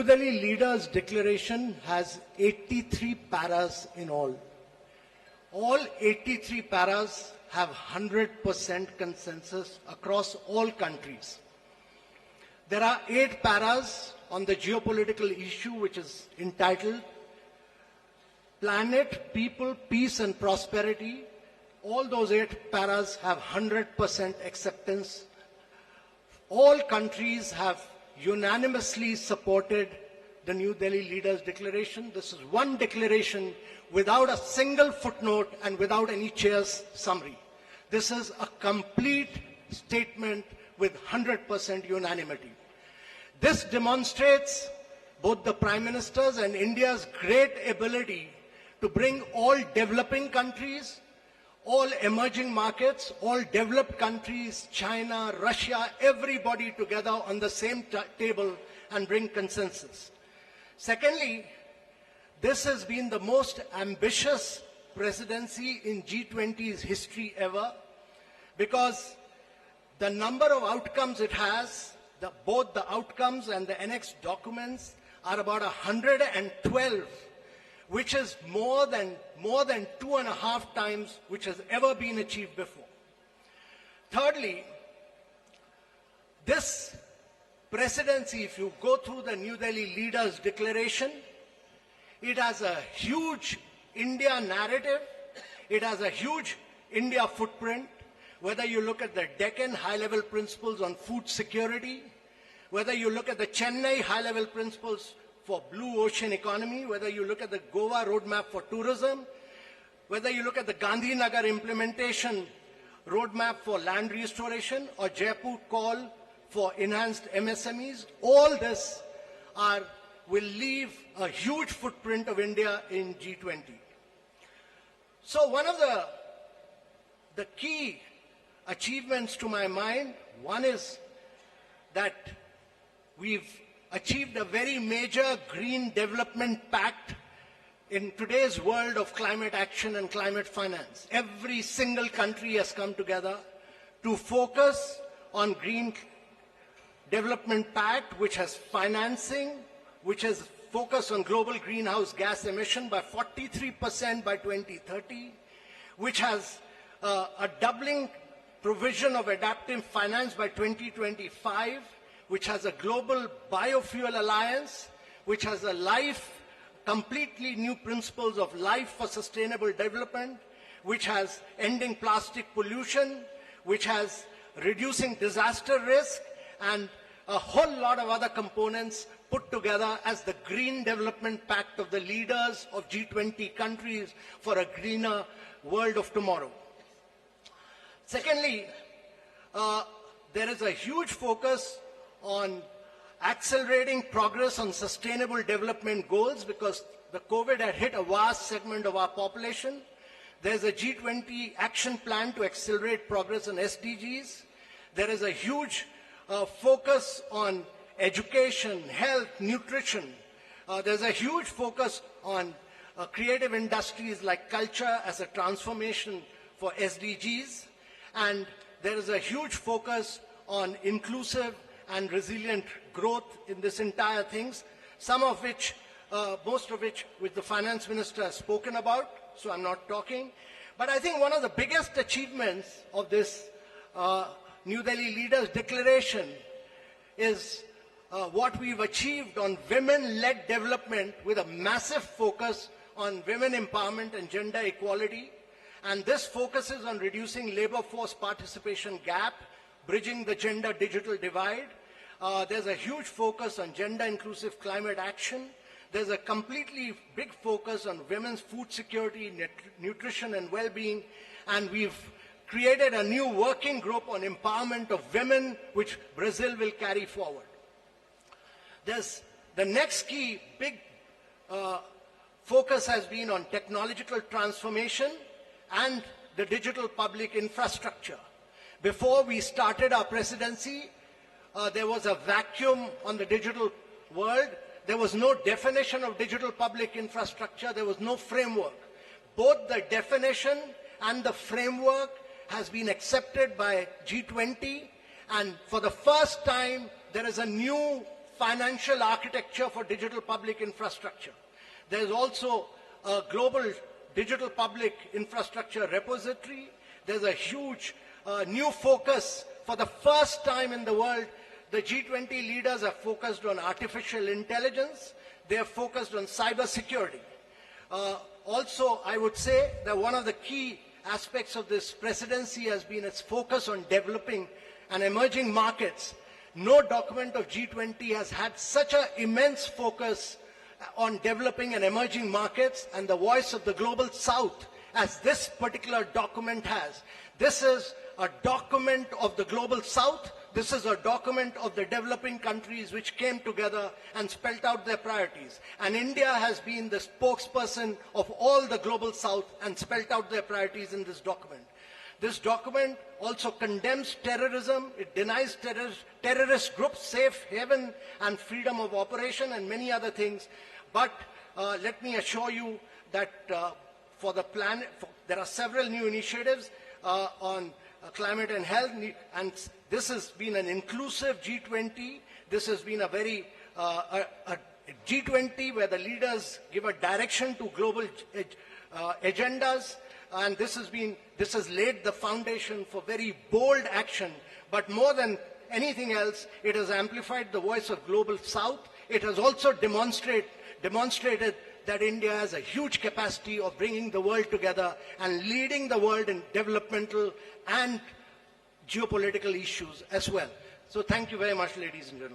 New Delhi Leaders Declaration has 83 paras in all. All 83 paras have 100% consensus across all countries. There are 8 paras on the geopolitical issue, which is entitled Planet, People, Peace and Prosperity. All those 8 paras have 100% acceptance. All countries have unanimously supported the New Delhi Leaders Declaration. This is one declaration without a single footnote and without any chair's summary. This is a complete statement with 100% unanimity. This demonstrates both the Prime Minister's and India's great ability to bring all developing countries, all emerging markets, all developed countries, China, Russia, everybody together on the same table and bring consensus. Secondly, this has been the most ambitious presidency in G20's history ever, because the number of outcomes it has, both the outcomes and the annexed documents, are about 112, which is more than 2.5 times which has ever been achieved before. Thirdly, this presidency, if you go through the New Delhi Leaders Declaration, it has a huge India narrative, it has a huge India footprint, whether you look at the Deccan high-level principles on food security, whether you look at the Chennai high-level principles for blue ocean economy, whether you look at the Goa roadmap for tourism, whether you look at the Gandhinagar implementation roadmap for land restoration, or Jaipur call for enhanced MSMEs, all this will leave a huge footprint of India in G20. So one of the key achievements to my mind, one is that we've achieved a very major green development pact in today's world of climate action and climate finance. Every single country has come together to focus on green development pact, which has financing, which has focused on global greenhouse gas emission by 43% by 2030, which has a doubling provision of adaptive finance by 2025, which has a global biofuel alliance, which has completely new principles of life for sustainable development, which has ending plastic pollution, which has reducing disaster risk, and a whole lot of other components put together as the Green Development Pact of the leaders of G20 countries for a greener world of tomorrow. Secondly, there is a huge focus on accelerating progress on sustainable development goals, because the COVID had hit a vast segment of our population. There's a G20 action plan to accelerate progress on SDGs. There is a huge focus on education, health, nutrition. There's a huge focus on creative industries like culture as a transformation for SDGs. And there is a huge focus on inclusive and resilient growth in this entire things, some of which, most of which the finance minister has spoken about, so I'm not talking. But I think one of the biggest achievements of this New Delhi Leaders Declaration is what we've achieved on women-led development, with a massive focus on women empowerment and gender equality. And this focuses on reducing labor force participation gap, bridging the gender digital divide. There's a huge focus on gender inclusive climate action. There's a completely big focus on women's food security, nutrition and well-being. And we've created a new working group on empowerment of women, which Brazil will carry forward. There's the next key big focus has been on technological transformation and the digital public infrastructure. Before we started our presidency, there was a vacuum on the digital world. There was no definition of digital public infrastructure. There was no framework. Both the definition and the framework has been accepted by G20, and for the first time, there is a new financial architecture for digital public infrastructure. There's also a global digital public infrastructure repository. There's a huge new focus. For the first time in the world, the G20 leaders have focused on artificial intelligence. They have focused on cybersecurity. Also, I would say that one of the key aspects of this presidency has been its focus on developing and emerging markets. No document of G20 has had such an immense focus on developing and emerging markets and the voice of the global south as this particular document has. This is a document of the global south. This is a document of the developing countries which came together and spelled out their priorities. And India has been the spokesperson of all the global south and spelled out their priorities in this document. This document also condemns terrorism. It denies terrorist groups safe haven and freedom of operation and many other things. But let me assure you that for the planet, there are several new initiatives on climate and health, and this has been an inclusive G20. This has been a very a G20 where the leaders give a direction to global agendas, and this has laid the foundation for very bold action. But more than anything else, it has amplified the voice of global south. It has also demonstrated that India has a huge capacity of bringing the world together and leading the world in developmental and geopolitical issues as well. So thank you very much, ladies and gentlemen.